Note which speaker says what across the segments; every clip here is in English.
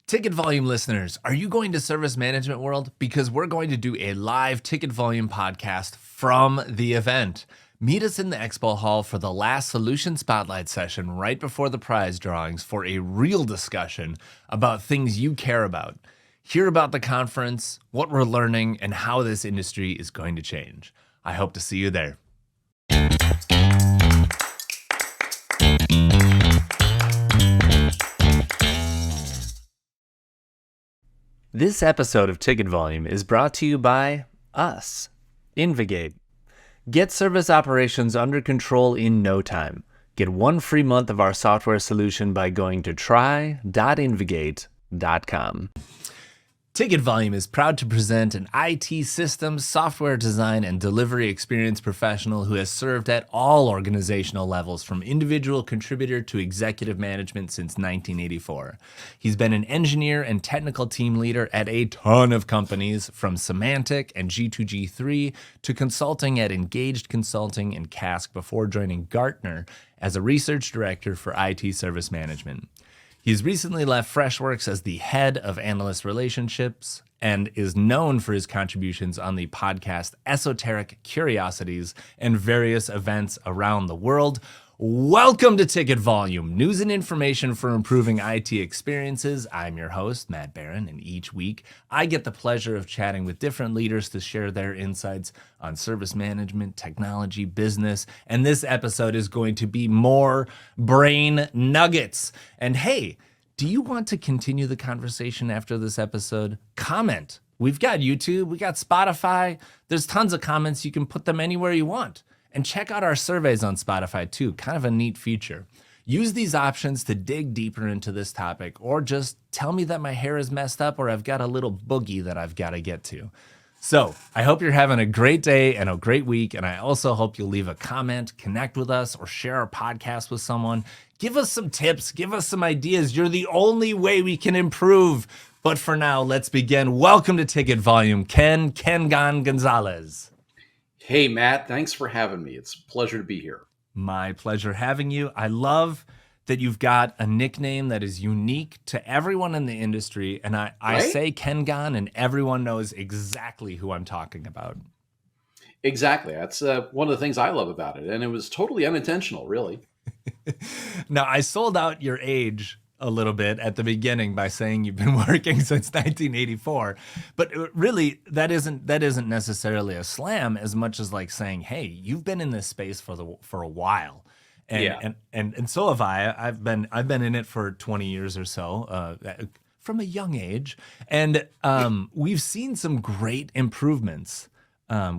Speaker 1: Ticket volume listeners, are you going to Service Management World? Because we're going to do a live ticket volume podcast from the event. Meet us in the expo hall for the last solution spotlight session right before the prize drawings for a real discussion about things you care about. Hear about the conference, what we're learning, and how this industry is going to change. I hope to see you there. This episode of Ticket Volume is brought to you by us, Invigate. Get service operations under control in no time. Get 1 free month of our software solution by going to try.invigate.com. Ticket Volume is proud to present an IT systems, software design, and delivery experience professional who has served at all organizational levels from individual contributor to executive management since 1984. He's been an engineer and technical team leader at a ton of companies, from Symantec and G2G3 to consulting at Engaged Consulting and Cask before joining Gartner as a research director for IT service management. He's recently left Freshworks as the head of analyst relationships and is known for his contributions on the podcast Esoteric Curiosities and various events around the world. Welcome to Ticket Volume, news and information for improving IT experiences. I'm your host, Matt Barron, and each week I get the pleasure of chatting with different leaders to share their insights on service management, technology, business, and this episode is going to be more brain nuggets. And hey, do you want to continue the conversation after this episode? Comment. We've got YouTube, we got Spotify. There's tons of comments. You can put them anywhere you want. And check out our surveys on Spotify too, kind of a neat feature. Use these options to dig deeper into this topic, or just tell me that my hair is messed up or I've got a little boogie that I've got to get to. So I hope you're having a great day and a great week. And I also hope you'll leave a comment, connect with us, or share our podcast with someone. Give us some tips, give us some ideas. You're the only way we can improve. But for now, let's begin. Welcome to Ticket Volume, Kengon Gonzalez.
Speaker 2: Hey, Matt, thanks for having me. It's a pleasure to be here.
Speaker 1: My pleasure having you. I love that you've got a nickname that is unique to everyone in the industry. And I
Speaker 2: Right?
Speaker 1: say Kengon and everyone knows exactly who I'm talking about.
Speaker 2: Exactly. That's one of the things I love about it. And it was totally unintentional, really.
Speaker 1: Now, I sold out your age a little bit at the beginning by saying you've been working since 1984, but really that isn't necessarily a slam as much as like saying, hey, you've been in this space for a while, and
Speaker 2: Yeah.
Speaker 1: and so have I. I've been in it for 20 years or so, from a young age, and we've seen some great improvements.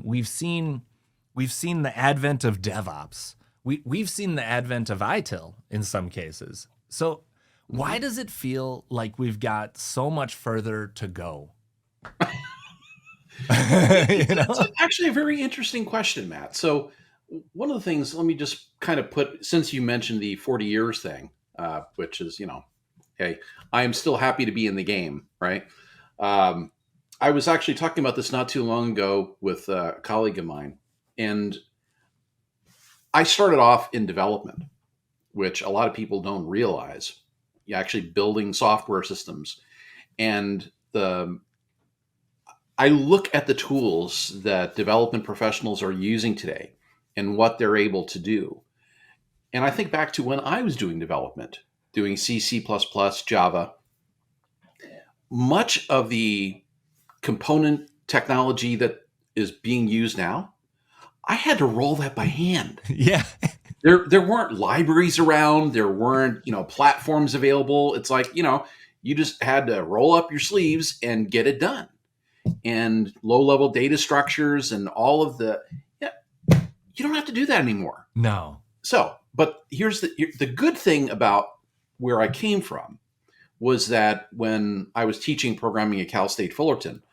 Speaker 1: We've seen the advent of DevOps. We've seen the advent of ITIL in some cases. So why does it feel like we've got so much further to go?
Speaker 2: It's actually a very interesting question, Matt. So one of the things, let me just kind of put, since you mentioned the 40 years thing, which is, hey, I am still happy to be in the game, right? I was actually talking about this not too long ago with a colleague of mine, and I started off in development, which a lot of people don't realize. You're actually building software systems. And I look at the tools that development professionals are using today and what they're able to do. And I think back to when I was doing development, doing C, C++, Java. Much of the component technology that is being used now, I had to roll that by hand.
Speaker 1: Yeah.
Speaker 2: There weren't libraries around. There weren't, platforms available. It's like, you just had to roll up your sleeves and get it done. And low-level data structures and all of you don't have to do that anymore.
Speaker 1: No.
Speaker 2: So, but here's the good thing about where I came from was that when I was teaching programming at Cal State Fullerton,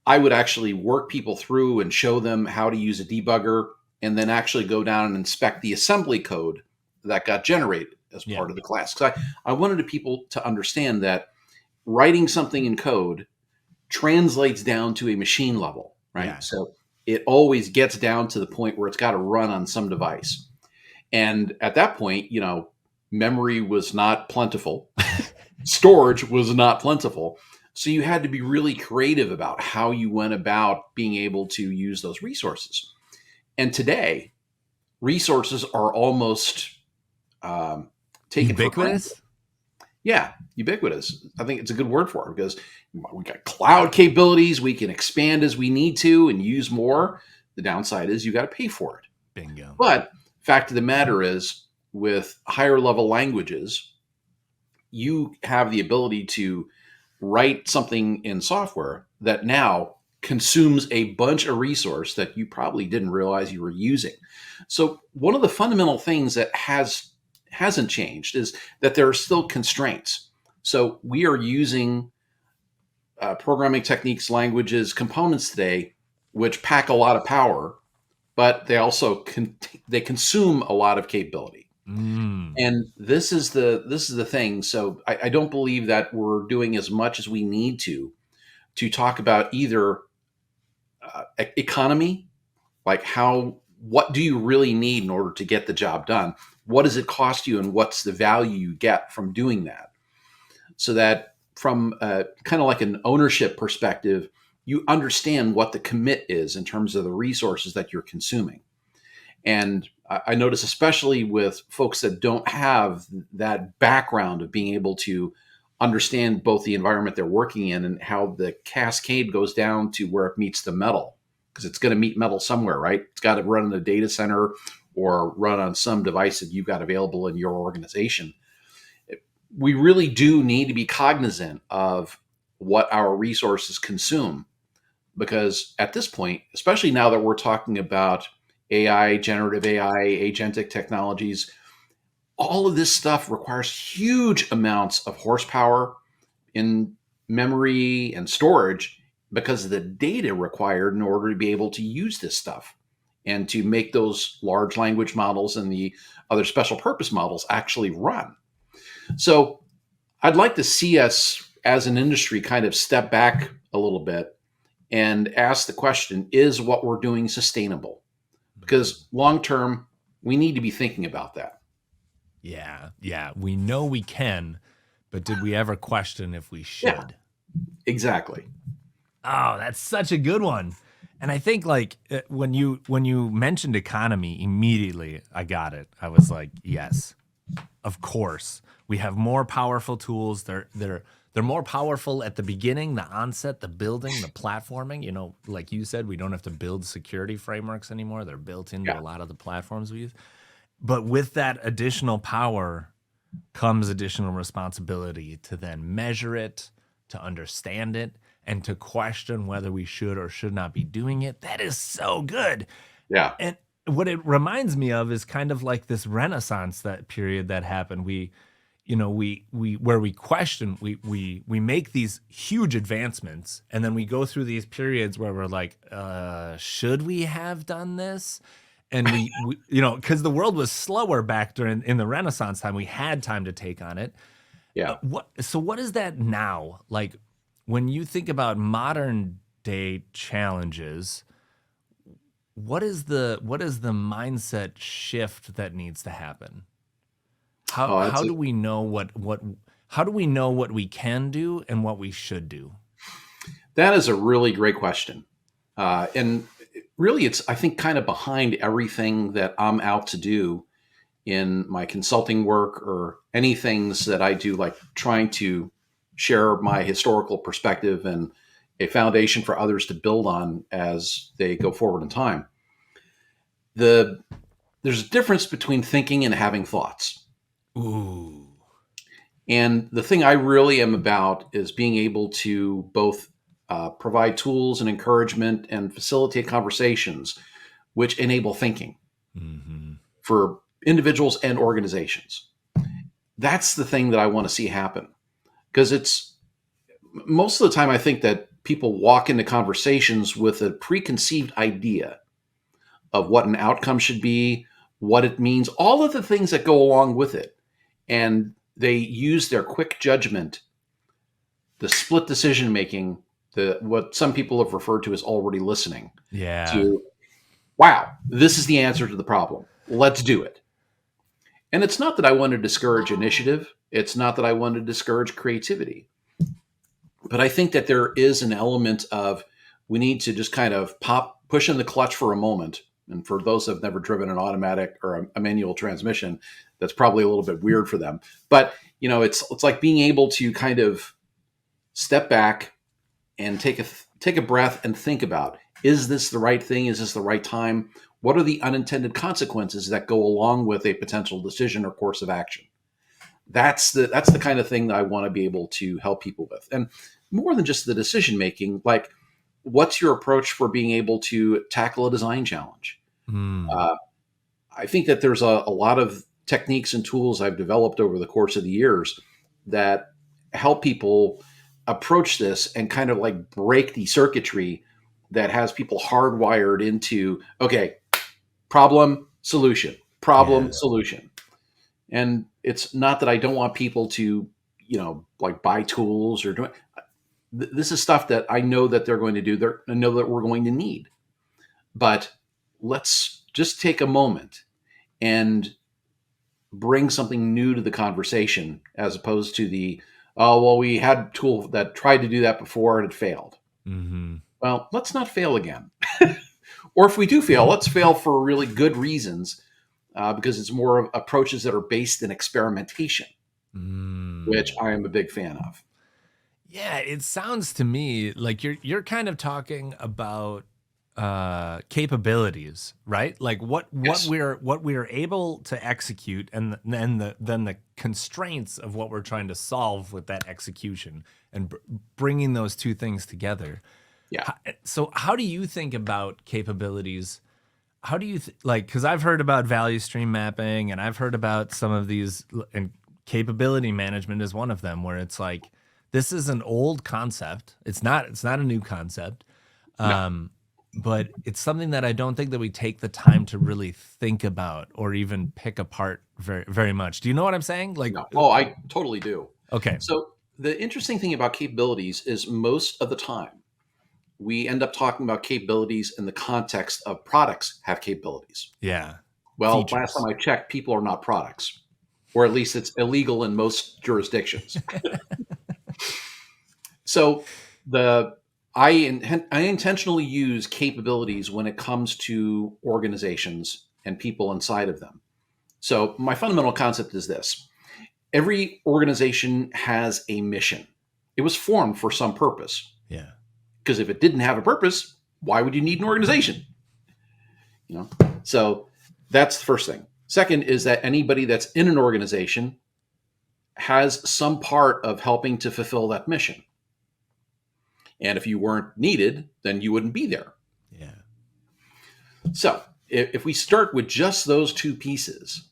Speaker 2: I would actually work people through and show them how to use a debugger, and then actually go down and inspect the assembly code that got generated as part of the class. Because I wanted people to understand that writing something in code translates down to a machine level, right?
Speaker 1: Yeah.
Speaker 2: So it always gets down to the point where it's got to run on some device. And at that point, memory was not plentiful. storage was not plentiful. So you had to be really creative about how you went about being able to use those resources. And today, resources are almost taken for granted.
Speaker 1: Ubiquitous?
Speaker 2: Yeah, ubiquitous. I think it's a good word for it because we got cloud capabilities. We can expand as we need to and use more. The downside is you got to pay for it.
Speaker 1: Bingo.
Speaker 2: But fact of the matter is, with higher level languages, you have the ability to write something in software that now consumes a bunch of resource that you probably didn't realize you were using. So one of the fundamental things that hasn't changed is that there are still constraints. So we are using programming techniques, languages, components today, which pack a lot of power, but they also they consume a lot of capability. And this is the thing. So I don't believe that we're doing as much as we need to talk about either economy, like what do you really need in order to get the job done? What does it cost you, and what's the value you get from doing that? So that from kind of like an ownership perspective, you understand what the commit is in terms of the resources that you're consuming. And I notice, especially with folks that don't have that background of being able to understand both the environment they're working in and how the cascade goes down to where it meets the metal, because it's going to meet metal somewhere, right? It's got to run in a data center or run on some device that you've got available in your organization. We really do need to be cognizant of what our resources consume, because at this point, especially now that we're talking about AI, generative AI, agentic technologies, all of this stuff requires huge amounts of horsepower in memory and storage because of the data required in order to be able to use this stuff and to make those large language models and the other special purpose models actually run. So I'd like to see us as an industry kind of step back a little bit and ask the question, is what we're doing sustainable? Because long term, we need to be thinking about that.
Speaker 1: Yeah. We know we can, but did we ever question if we should?
Speaker 2: Yeah, exactly.
Speaker 1: Oh, that's such a good one. And I think like when you mentioned economy, immediately I got it. I was like, yes, of course. We have more powerful tools. They're more powerful at the beginning, the onset, the building, the platforming. You know, like you said, we don't have to build security frameworks anymore. They're built into a lot of the platforms we use. But with that additional power comes additional responsibility to then measure it, to understand it, and to question whether we should or should not be doing it. That is so good.
Speaker 2: Yeah.
Speaker 1: And what it reminds me of is kind of like this Renaissance, that period that happened. We where we question, we make these huge advancements, and then we go through these periods where we're like, should we have done this? And we because the world was slower back in the Renaissance time, we had time to take on it.
Speaker 2: Yeah.
Speaker 1: What is that now? Like when you think about modern day challenges, what is the mindset shift that needs to happen? How do we know what we can do and what we should do?
Speaker 2: That is a really great question. And really, it's, I think, kind of behind everything that I'm out to do in my consulting work or any things that I do, like trying to share my historical perspective and a foundation for others to build on as they go forward in time. There's a difference between thinking and having thoughts.
Speaker 1: Ooh.
Speaker 2: And the thing I really am about is being able to both provide tools and encouragement and facilitate conversations which enable thinking for individuals and organizations. That's the thing that I want to see happen, because it's most of the time I think that people walk into conversations with a preconceived idea of what an outcome should be, what it means, all of the things that go along with it. And they use their quick judgment, the split decision making, what some people have referred to as already listening, to, wow, this is the answer to the problem. Let's do it. And it's not that I want to discourage initiative. It's not that I want to discourage creativity. But I think that there is an element of we need to just kind of push in the clutch for a moment. And for those who have never driven an automatic or a manual transmission, that's probably a little bit weird for them. But it's like being able to kind of step back and take a breath and think about, is this the right thing? Is this the right time? What are the unintended consequences that go along with a potential decision or course of action? That's the kind of thing that I want to be able to help people with. And more than just the decision making, like, what's your approach for being able to tackle a design challenge? I think that there's a lot of techniques and tools I've developed over the course of the years that help people approach this and kind of like break the circuitry that has people hardwired into, okay, problem, solution, solution. And it's not that I don't want people to, like buy tools or this is stuff that I know that they're going to do. I know that we're going to need, but let's just take a moment and bring something new to the conversation as opposed to we had a tool that tried to do that before and it failed.
Speaker 1: Mm-hmm.
Speaker 2: Well, let's not fail again. Or if we do fail, let's fail for really good reasons, because it's more of approaches that are based in experimentation, which I am a big fan of.
Speaker 1: Yeah, it sounds to me like you're kind of talking about capabilities, right? Like what we're able to execute, and then the constraints of what we're trying to solve with that execution, and bringing those two things together.
Speaker 2: Yeah.
Speaker 1: So how do you think about capabilities? How do you because I've heard about value stream mapping, and I've heard about some of these, and capability management is one of them, where it's like, this is an old concept. It's not a new concept.
Speaker 2: No.
Speaker 1: But it's something that I don't think that we take the time to really think about or even pick apart very, very much. Do you know what I'm saying? Like,
Speaker 2: No. Oh, I totally do.
Speaker 1: okay.
Speaker 2: So the interesting thing about capabilities is most of the time we end up talking about capabilities in the context of products have capabilities.
Speaker 1: Yeah.
Speaker 2: Well,
Speaker 1: Features.
Speaker 2: last time I checked, people are not products, or at least it's illegal in most jurisdictions. So I intentionally use capabilities when it comes to organizations and people inside of them. So my fundamental concept is this: every organization has a mission. It was formed for some purpose.
Speaker 1: Yeah.
Speaker 2: Because if it didn't have a purpose, why would you need an organization? So that's the first thing. Second is that anybody that's in an organization has some part of helping to fulfill that mission. And if you weren't needed, then you wouldn't be there.
Speaker 1: Yeah.
Speaker 2: So if we start with just those two pieces,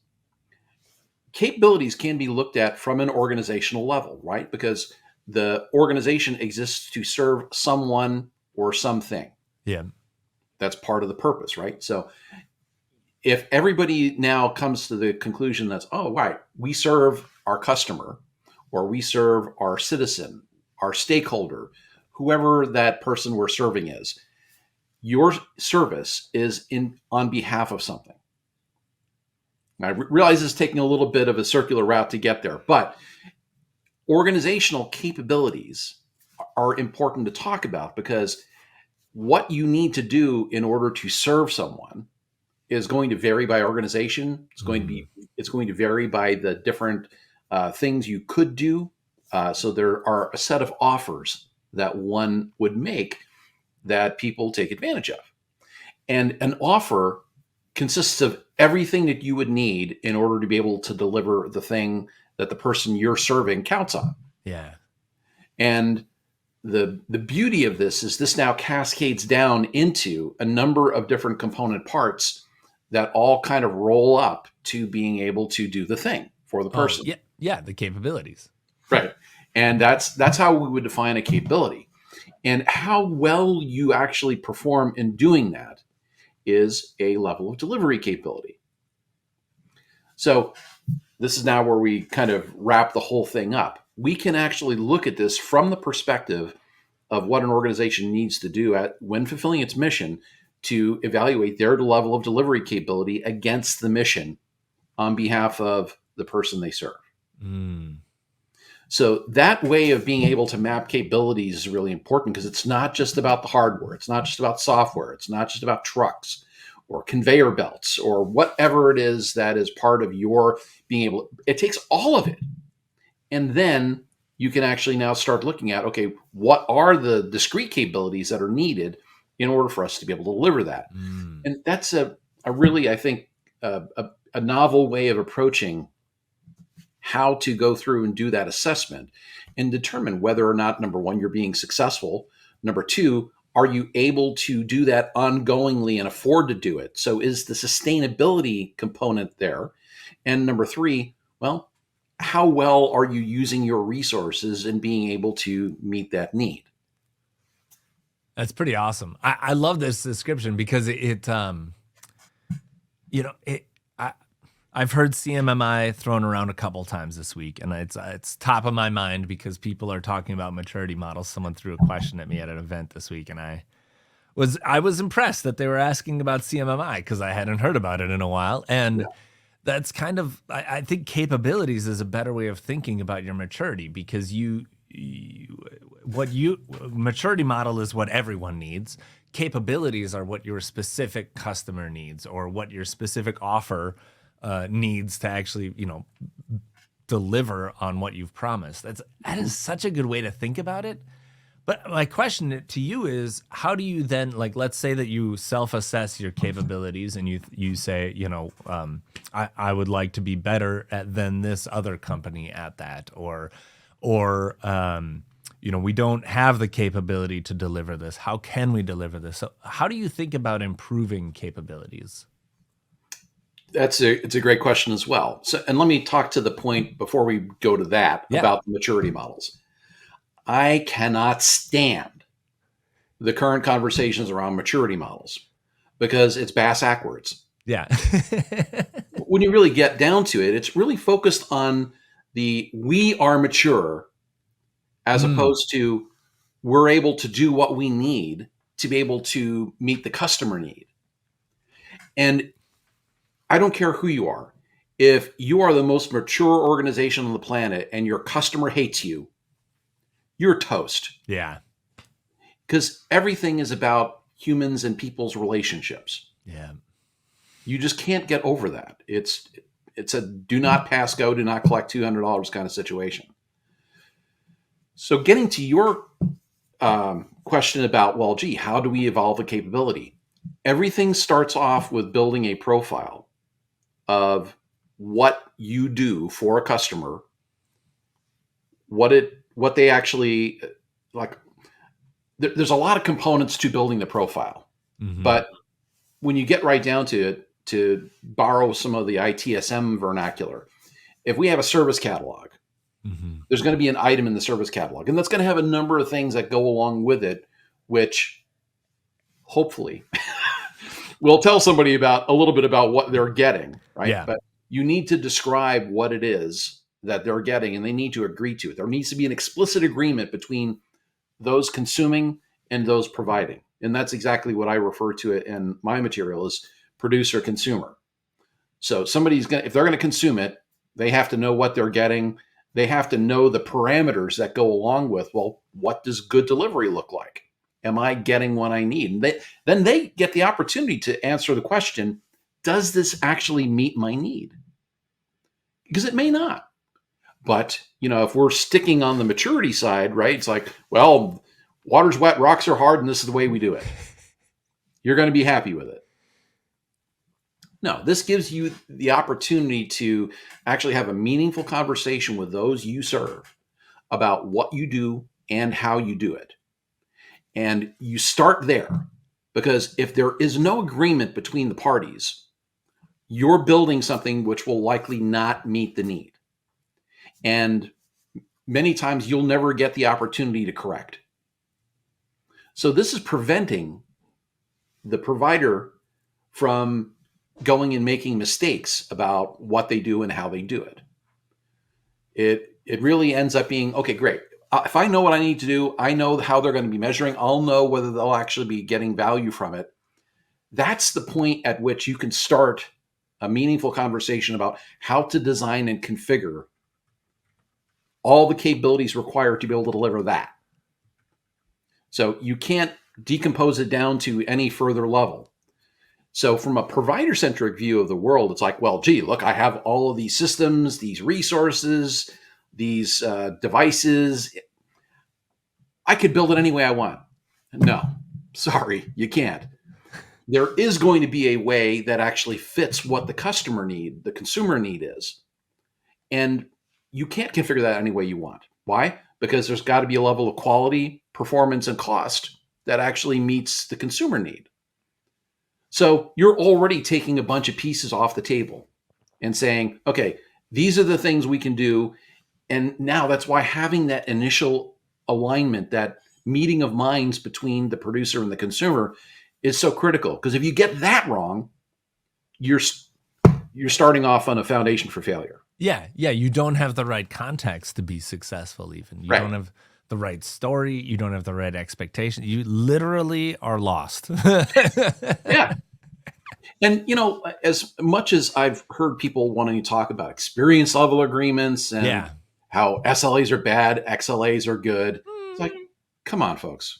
Speaker 2: capabilities can be looked at from an organizational level, right? Because the organization exists to serve someone or something.
Speaker 1: Yeah.
Speaker 2: That's part of the purpose, right? So if everybody now comes to the conclusion that's, oh, right, we serve our customer, or we serve our citizen, our stakeholder, whoever that person we're serving is, your service is on behalf of something. And I realize it's taking a little bit of a circular route to get there, but organizational capabilities are important to talk about, because what you need to do in order to serve someone is going to vary by organization. It's going to vary by the different things you could do. So there are a set of offers that one would make that people take advantage of. And an offer consists of everything that you would need in order to be able to deliver the thing that the person you're serving counts on.
Speaker 1: Yeah.
Speaker 2: And the beauty of this now cascades down into a number of different component parts that all kind of roll up to being able to do the thing for the person.
Speaker 1: Oh, yeah, the capabilities.
Speaker 2: Right. And that's how we would define a capability. And how well you actually perform in doing that is a level of delivery capability. So this is now where we kind of wrap the whole thing up. We can actually look at this from the perspective of what an organization needs to do when fulfilling its mission to evaluate their level of delivery capability against the mission on behalf of the person they serve. So that way of being able to map capabilities is really important because it's not just about the hardware. It's not just about software. It's not just about trucks or conveyor belts or whatever it is that is part of your being able. It takes all of it. And then you can actually now start looking at, okay, what are the discrete capabilities that are needed in order for us to be able to deliver that? And that's a really, I think, a novel way of approaching how to go through and do that assessment and determine whether or not, number one, you're being successful. Number two, are you able to do that ongoingly and afford to do it? So is the sustainability component there? And number three, well, how well are you using your resources and being able to meet that need?
Speaker 1: That's pretty awesome. I love this description because I've heard CMMI thrown around a couple times this week, and it's top of my mind because people are talking about maturity models. Someone threw a question at me at an event this week, and I was impressed that they were asking about CMMI because I hadn't heard about it in a while. And that's kind of, I think capabilities is a better way of thinking about your maturity because maturity model is what everyone needs. Capabilities are what your specific customer needs or what your specific offer needs to actually, deliver on what you've promised. That is such a good way to think about it. But my question to you is, how do you then, like, let's say that you self-assess your capabilities and you say, I would like to be better than this other company at that, or we don't have the capability to deliver this. How can we deliver this? So how do you think about improving capabilities?
Speaker 2: It's a great question as well. So, and let me talk to the point before we go to that about the maturity models. I cannot stand the current conversations around maturity models because it's bass backwards.
Speaker 1: Yeah.
Speaker 2: When you really get down to it, it's really focused on we are mature as opposed to we're able to do what we need to be able to meet the customer need. And I don't care who you are. If you are the most mature organization on the planet and your customer hates you, you're toast.
Speaker 1: Yeah.
Speaker 2: Because everything is about humans and people's relationships.
Speaker 1: Yeah.
Speaker 2: You just can't get over that. It's a do not pass go, do not collect $200 kind of situation. So getting to your question about, well, gee, how do we evolve a capability? Everything starts off with building a profile of what you do for a customer, what they actually like. There's a lot of components to building the profile, but when you get right down to it, to borrow some of the ITSM vernacular, if we have a service catalog, there's going to be an item in the service catalog, and that's going to have a number of things that go along with it, which hopefully will tell somebody about a little bit about what they're getting, right?
Speaker 1: Yeah.
Speaker 2: But you need to describe what it is that they're getting, and they need to agree to it. There needs to be an explicit agreement between those consuming and those providing. And that's exactly what I refer to it in my material as producer consumer. So if they're going to consume it, they have to know what they're getting. They have to know the parameters that go along with, well, what does good delivery look like? Am I getting what I need? And then they get the opportunity to answer the question, does this actually meet my need? Because it may not. But, if we're sticking on the maturity side, right, it's like, well, water's wet, rocks are hard, and this is the way we do it. You're going to be happy with it. No, this gives you the opportunity to actually have a meaningful conversation with those you serve about what you do and how you do it. And you start there, because if there is no agreement between the parties, you're building something which will likely not meet the need. And many times you'll never get the opportunity to correct. So this is preventing the provider from going and making mistakes about what they do and how they do it. It really ends up being, okay, great. If I know what I need to do, I know how they're going to be measuring. I'll know whether they'll actually be getting value from it. That's the point at which you can start a meaningful conversation about how to design and configure all the capabilities required to be able to deliver that. So you can't decompose it down to any further level. So from a provider-centric view of the world, it's like, well, gee, look, I have all of these systems, these resources, these devices. I could build it any way I want. No, sorry, you can't. There is going to be a way that actually fits what the customer need, the consumer need is. And you can't configure that any way you want. Why? Because there's got to be a level of quality, performance, and cost that actually meets the consumer need. So you're already taking a bunch of pieces off the table and saying, okay, these are the things we can do. And now that's why having that initial alignment, that meeting of minds between the producer and the consumer is so critical. Because if you get that wrong, you're starting off on a foundation for failure.
Speaker 1: Yeah. You don't have the right context to be successful even. You don't have the right story. You don't have the right expectation. You literally are lost.
Speaker 2: Yeah. And, as much as I've heard people wanting to talk about experience level agreements and how SLAs are bad, XLAs are good, it's like, come on, folks.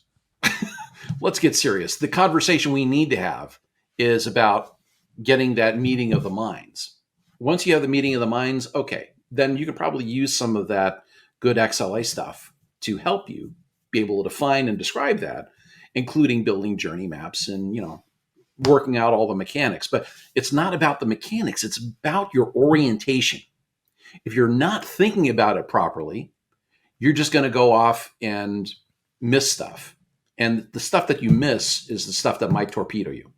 Speaker 2: Let's get serious. The conversation we need to have is about getting that meeting of the minds. Once you have the meeting of the minds, okay, then you can probably use some of that good XLA stuff to help you be able to define and describe that, including building journey maps and, working out all the mechanics. But it's not about the mechanics. It's about your orientation. If you're not thinking about it properly, you're just going to go off and miss stuff. And the stuff that you miss is the stuff that might torpedo you.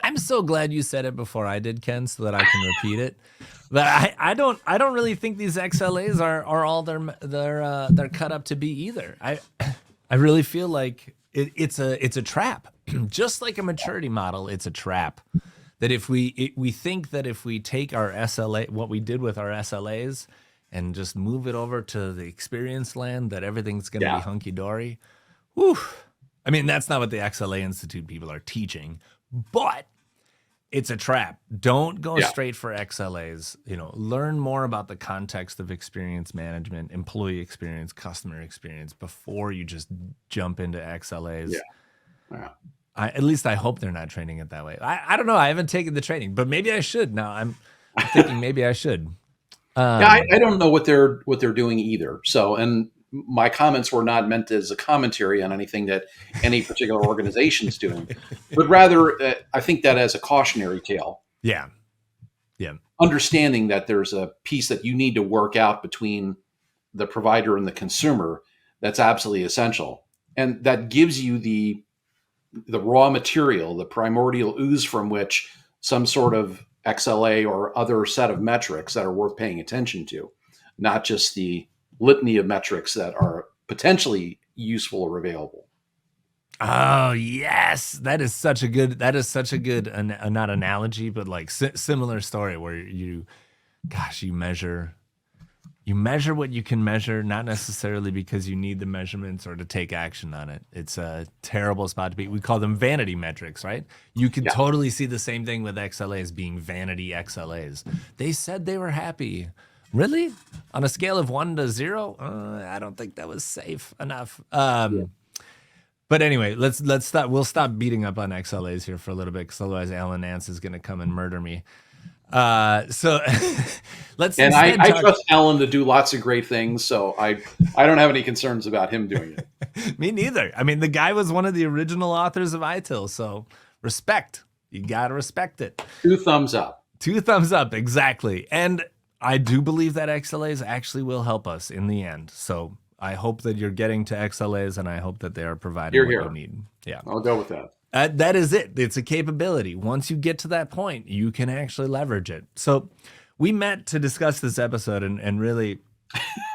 Speaker 1: I'm so glad you said it before I did, Ken, so that I can repeat it. But I don't really think these XLAs are all they're cut up to be either. I really feel like it's a trap. Just like a maturity model, it's a trap. That if we think that if we take our SLA, what we did with our SLAs, and just move it over to the experience land, that everything's going to be hunky dory. Whew. I mean, that's not what the XLA Institute people are teaching, but it's a trap. Don't go straight for XLAs. Learn more about the context of experience management, employee experience, customer experience before you just jump into XLAs.
Speaker 2: Yeah.
Speaker 1: At least I hope they're not training it that way. I don't know. I haven't taken the training, but maybe I should. Now I'm thinking maybe I should.
Speaker 2: I don't know what they're doing either. So, and my comments were not meant as a commentary on anything that any particular organization is doing, but rather I think that as a cautionary tale.
Speaker 1: Yeah.
Speaker 2: Understanding that there's a piece that you need to work out between the provider and the consumer that's absolutely essential, and that gives you the raw material, the primordial ooze from which some sort of XLA or other set of metrics that are worth paying attention to, not just the litany of metrics that are potentially useful or available.
Speaker 1: Oh yes, that is such a good not analogy, but like similar story where you measure what you can measure, not necessarily because you need the measurements or to take action on it. It's a terrible spot to be. We call them vanity metrics, right? You can totally see the same thing with XLAs being vanity XLAs. They said they were happy. Really? On a scale of 1 to 0? I don't think that was safe enough. But anyway, let's stop. We'll stop beating up on XLAs here for a little bit, because otherwise Alan Nance is going to come and murder me. So let's.
Speaker 2: And I trust Alan to do lots of great things, so I don't have any concerns about him doing it.
Speaker 1: Me neither. I mean, the guy was one of the original authors of ITIL, so respect. You gotta respect it.
Speaker 2: 2 thumbs up.
Speaker 1: 2 thumbs up, exactly. And I do believe that XLAs actually will help us in the end. So I hope that you're getting to XLAs, and I hope that they are providing what you need. Yeah,
Speaker 2: I'll go with that.
Speaker 1: That is it. It's a capability. Once you get to that point, you can actually leverage it. So we met to discuss this episode, and really,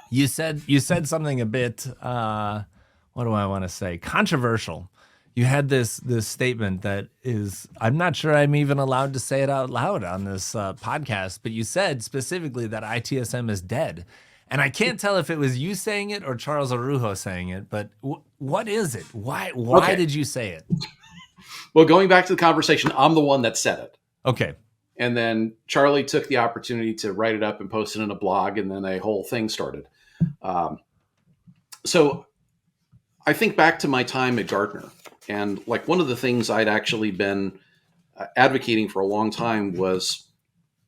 Speaker 1: you said something a bit, what do I want to say, controversial. You had this statement that is, I'm not sure I'm even allowed to say it out loud on this podcast, but you said specifically that ITSM is dead. And I can't tell if it was you saying it or Charles Arujo saying it, but what is it? Why did you say it?
Speaker 2: Well, going back to the conversation, I'm the one that said it.
Speaker 1: Okay.
Speaker 2: And then Charlie took the opportunity to write it up and post it in a blog, and then a whole thing started. Um, so I think back to my time at Gartner, and like one of the things I'd actually been advocating for a long time was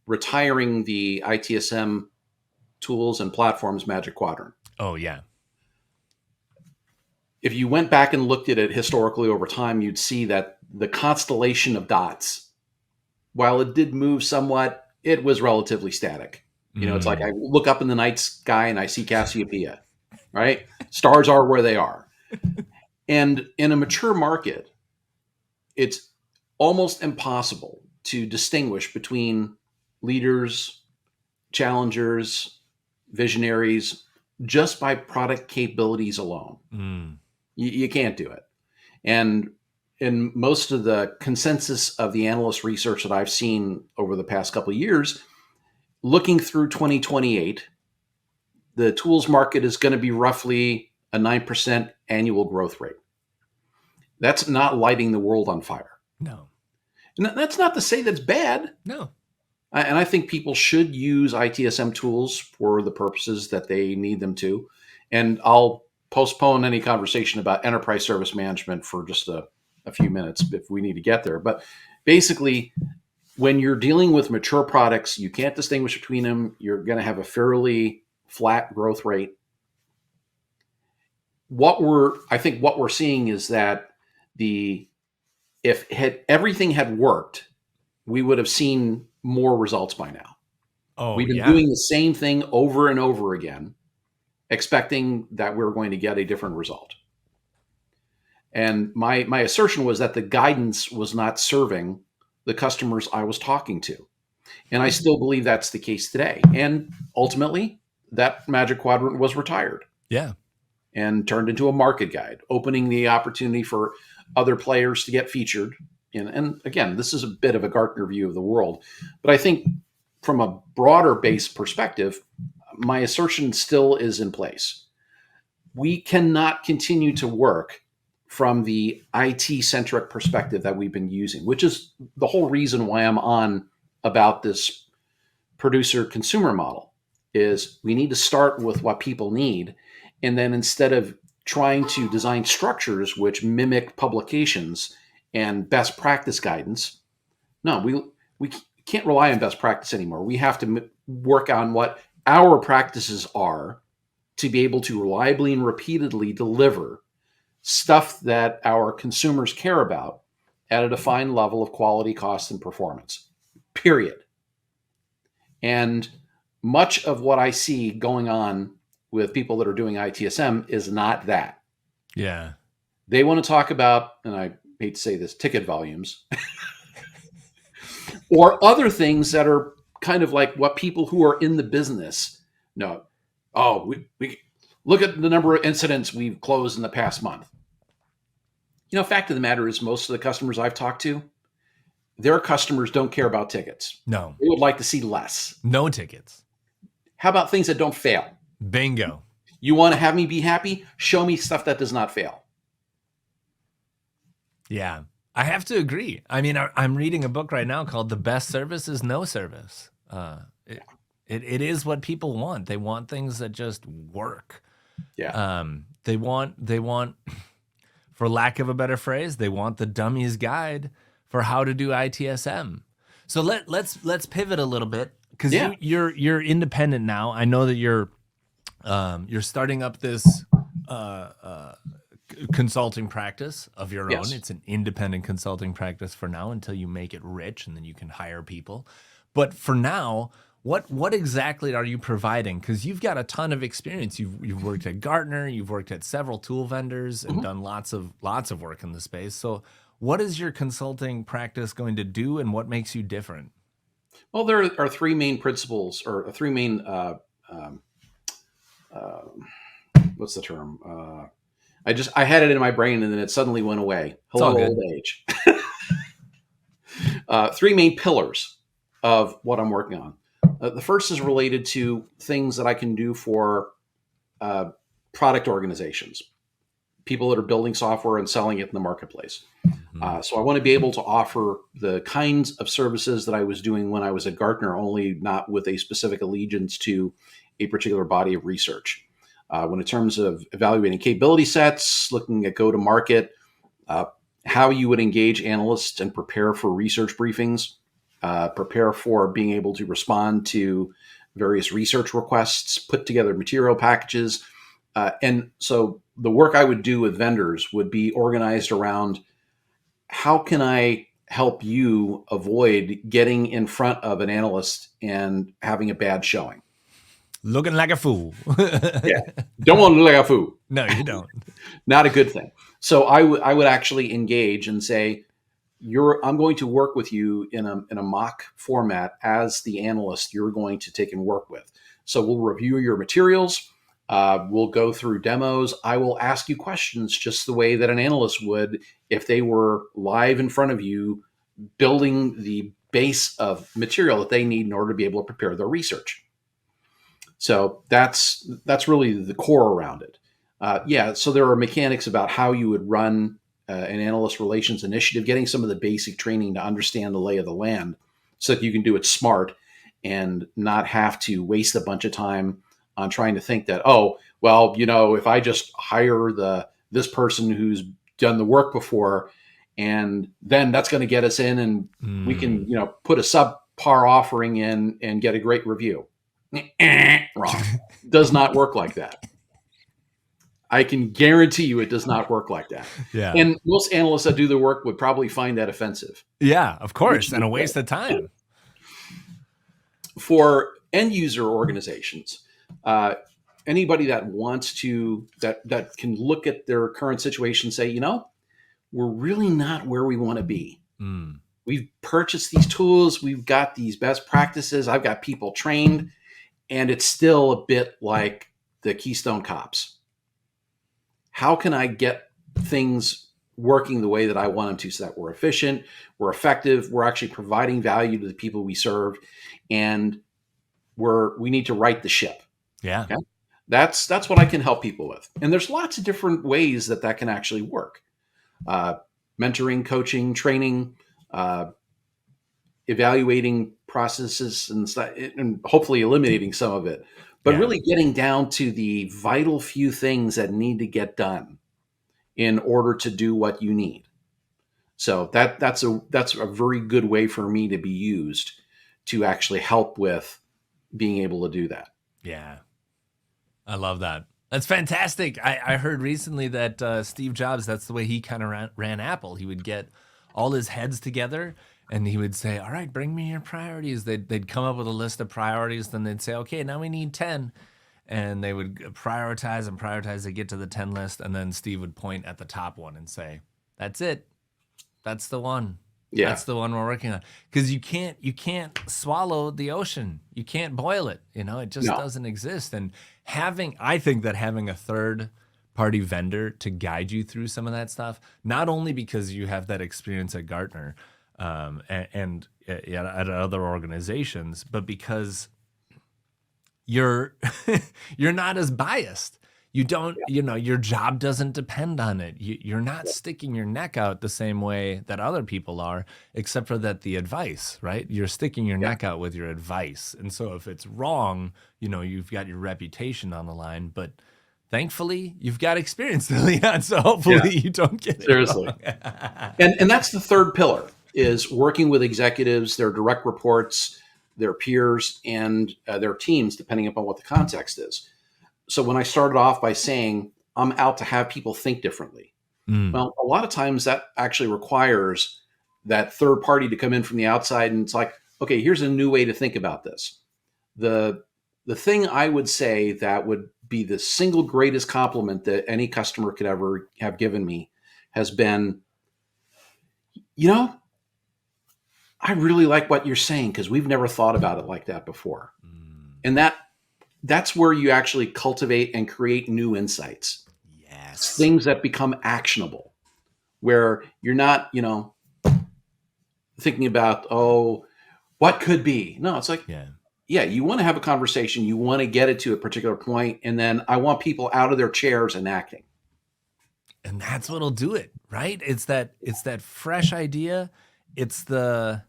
Speaker 2: retiring the ITSM tools and platforms Magic Quadrant.
Speaker 1: Oh, yeah.
Speaker 2: If you went back and looked at it historically over time, you'd see that the constellation of dots, while it did move somewhat, it was relatively static. It's like I look up in the night sky and I see Cassiopeia, right? Stars are where they are. And in a mature market, it's almost impossible to distinguish between leaders, challengers, visionaries, just by product capabilities alone. You can't do it. And in most of the consensus of the analyst research that I've seen over the past couple of years, looking through 2028, the tools market is going to be roughly a 9% annual growth rate. That's not lighting the world on fire.
Speaker 1: No.
Speaker 2: And that's not to say that's bad.
Speaker 1: No.
Speaker 2: And I think people should use ITSM tools for the purposes that they need them to. And I'll postpone any conversation about enterprise service management for just a few minutes if we need to get there. But basically, when you're dealing with mature products, you can't distinguish between them. You're going to have a fairly flat growth rate. I think what we're seeing is that if everything had worked, we would have seen more results by now.
Speaker 1: Oh,
Speaker 2: we've been doing the same thing over and over again, expecting that we're going to get a different result. And my assertion was that the guidance was not serving the customers I was talking to. And I still believe that's the case today. And ultimately, that Magic Quadrant was retired.
Speaker 1: Yeah.
Speaker 2: And turned into a market guide, opening the opportunity for other players to get featured. And again, this is a bit of a Gartner view of the world. But I think from a broader base perspective, my assertion still is in place. We cannot continue to work from the IT-centric perspective that we've been using, which is the whole reason why I'm on about this producer-consumer model, is we need to start with what people need. And then instead of trying to design structures which mimic publications and best practice guidance, no, we can't rely on best practice anymore. We have to work on what our practices are to be able to reliably and repeatedly deliver stuff that our consumers care about at a defined level of quality, cost, and performance, period. And much of what I see going on with people that are doing ITSM is not that.
Speaker 1: Yeah.
Speaker 2: They want to talk about, and I hate to say this, ticket volumes or other things that are kind of like what people who are in the business know. Oh, we look at the number of incidents we've closed in the past month. Fact of the matter is most of the customers I've talked to, their customers don't care about tickets.
Speaker 1: No.
Speaker 2: They would like to see less.
Speaker 1: No tickets.
Speaker 2: How about things that don't fail?
Speaker 1: Bingo.
Speaker 2: You want to have me be happy? Show me stuff that does not fail.
Speaker 1: Yeah. I have to agree. I mean, I'm reading a book right now called The Best Service is No Service. It is what people want. They want things that just work.
Speaker 2: Yeah.
Speaker 1: They want, for lack of a better phrase, they want the dummy's guide for how to do ITSM. So let's pivot a little bit, because you're independent now. I know that you're starting up this consulting practice of your own. It's an independent consulting practice for now until you make it rich, and then you can hire people. But for now, what exactly are you providing? Because you've got a ton of experience. You've worked at Gartner, you've worked at several tool vendors, and done lots of work in the space. So what is your consulting practice going to do, and what makes you different?
Speaker 2: Well, there are three main principles, or three main what's the term? I had it in my brain and then it suddenly went away. Hello, old age. Three main pillars of what I'm working on. The first is related to things that I can do for product organizations, people that are building software and selling it in the marketplace.
Speaker 1: Mhm.
Speaker 2: So I want to be able to offer the kinds of services that I was doing when I was at Gartner, only not with a specific allegiance to a particular body of research. When in terms of evaluating capability sets, looking at go-to-market, uh, how you would engage analysts and prepare for research briefings, prepare for being able to respond to various research requests, put together material packages. And so the work I would do with vendors would be organized around how can I help you avoid getting in front of an analyst and having a bad showing?
Speaker 1: Looking like a fool.
Speaker 2: Yeah. Don't want to look like a fool.
Speaker 1: No, you don't.
Speaker 2: Not a good thing. So I would actually engage and say, I'm going to work with you in a mock format as the analyst you're going to take and work with. So we'll review your materials. We'll go through demos. I will ask you questions just the way that an analyst would if they were live in front of you, building the base of material that they need in order to be able to prepare their research. So that's really the core around it. So there are mechanics about how you would run an analyst relations initiative, getting some of the basic training to understand the lay of the land so that you can do it smart and not have to waste a bunch of time on trying to think that, oh, well, if I just hire this person who's done the work before, and then that's going to get us in and we can, put a subpar offering in and get a great review. Wrong. Does not work like that. I can guarantee you it does not work like that.
Speaker 1: Yeah.
Speaker 2: And most analysts that do the work would probably find that offensive.
Speaker 1: Yeah, of course. And a waste of time.
Speaker 2: For end user organizations, anybody that wants to, that can look at their current situation and say, we're really not where we want to be.
Speaker 1: Mm.
Speaker 2: We've purchased these tools. We've got these best practices. I've got people trained, and it's still a bit like the Keystone Cops. How can I get things working the way that I want them to so that we're efficient, we're effective, we're actually providing value to the people we serve, and we need to right the ship.
Speaker 1: Yeah.
Speaker 2: Okay? That's what I can help people with. And there's lots of different ways that can actually work. Mentoring, coaching, training, evaluating processes and hopefully eliminating some of it. But really getting down to the vital few things that need to get done in order to do what you need. So that's a very good way for me to be used to actually help with being able to do that.
Speaker 1: Yeah. I love that. That's fantastic. I heard recently that Steve Jobs, that's the way he kind of ran Apple. He would get all his heads together and he would say, all right, bring me your priorities. They'd come up with a list of priorities. Then they'd say, okay, now we need 10. And they would prioritize and prioritize. They get to the 10 list. And then Steve would point at the top one and say, that's it. That's the one.
Speaker 2: Yeah.
Speaker 1: That's the one we're working on. Because you can't swallow the ocean. You can't boil it. It just doesn't exist. And I think that having a third party vendor to guide you through some of that stuff, not only because you have that experience at Gartner and at other organizations, but because you're not as biased. You don't, your job doesn't depend on it. You're not sticking your neck out the same way that other people are, except for that the advice, right? You're sticking your neck out with your advice. And so if it's wrong, you've got your reputation on the line, but thankfully you've got experience to lean on. So hopefully you don't get it
Speaker 2: seriously
Speaker 1: wrong.
Speaker 2: and that's the third pillar, is working with executives, their direct reports, their peers, and their teams, depending upon what the context is. So when I started off by saying I'm out to have people think differently, well, a lot of times that actually requires that third party to come in from the outside, and it's like, okay, here's a new way to think about this. The thing I would say that would be the single greatest compliment that any customer could ever have given me has been, I really like what you're saying because we've never thought about it like that before. And that's where you actually cultivate and create new insights.
Speaker 1: Yes.
Speaker 2: Things that become actionable, where you're not, thinking about, what could be. No, it's like, you want to have a conversation. You want to get it to a particular point, and then I want people out of their chairs and acting.
Speaker 1: And that's what'll do it, right? It's that fresh idea. It's the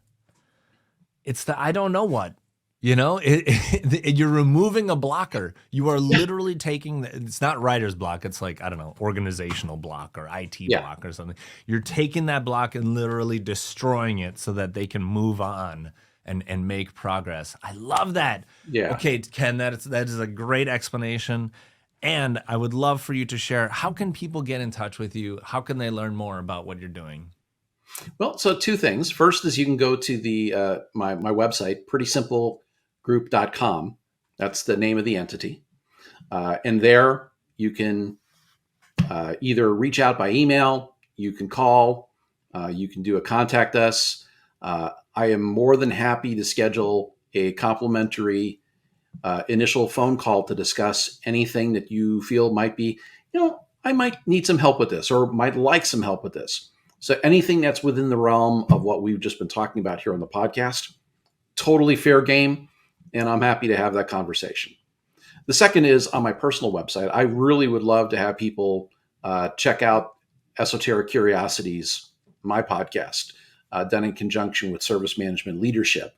Speaker 1: I don't know what. You're removing a blocker. You are literally taking it's not writer's block. It's like, I don't know, organizational block or IT block or something. You're taking that block and literally destroying it so that they can move on and make progress. I love that.
Speaker 2: Yeah.
Speaker 1: Okay, Ken, that is a great explanation. And I would love for you to share, how can people get in touch with you? How can they learn more about what you're doing?
Speaker 2: Well, so two things. First is you can go to the my website, prettysimplegroup.com. That's the name of the entity. And there you can either reach out by email, you can call, you can do a contact us. I am more than happy to schedule a complimentary initial phone call to discuss anything that you feel might be, I might need some help with this or might like some help with this. So anything that's within the realm of what we've just been talking about here on the podcast, totally fair game. And I'm happy to have that conversation. The second is on my personal website. I really would love to have people check out Esoteric Curiosities, my podcast, done in conjunction with Service Management Leadership.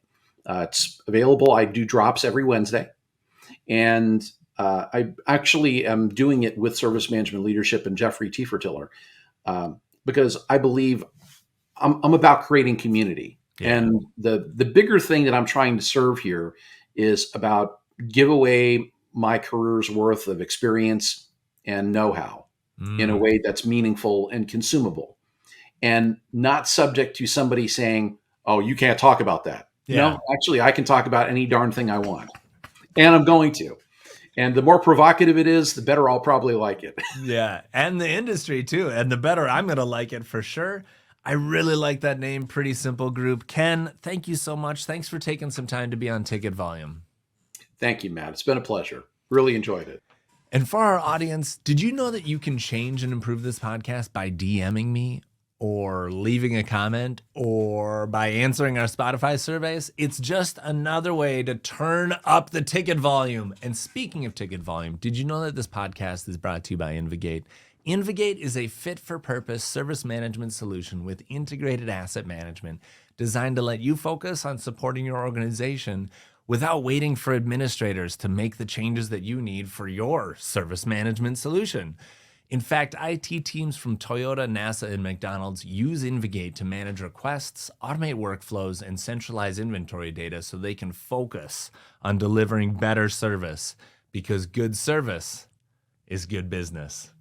Speaker 2: It's available. I do drops every Wednesday. And I actually am doing it with Service Management Leadership and Jeffrey Tiefertiller. Because I believe I'm about creating community. Yeah. And the bigger thing that I'm trying to serve here is about give away my career's worth of experience and know-how in a way that's meaningful and consumable and not subject to somebody saying, oh, you can't talk about that. Yeah. No, actually, I can talk about any darn thing I want. And I'm going to. And the more provocative it is, the better I'll probably like it.
Speaker 1: Yeah, and the industry too. And the better I'm going to like it for sure. I really like that name, Pretty Simple Group. Ken, thank you so much. Thanks for taking some time to be on Ticket Volume.
Speaker 2: Thank you, Matt. It's been a pleasure. Really enjoyed it.
Speaker 1: And for our audience, did you know that you can change and improve this podcast by DMing me or leaving a comment or by answering our Spotify surveys? It's just another way to turn up the ticket volume. And speaking of ticket volume, did you know that this podcast is brought to you by Invigate? Invigate is a fit-for-purpose service management solution with integrated asset management designed to let you focus on supporting your organization without waiting for administrators to make the changes that you need for your service management solution. In fact, IT teams from Toyota, NASA, and McDonald's use Invigate to manage requests, automate workflows, and centralize inventory data so they can focus on delivering better service, because good service is good business.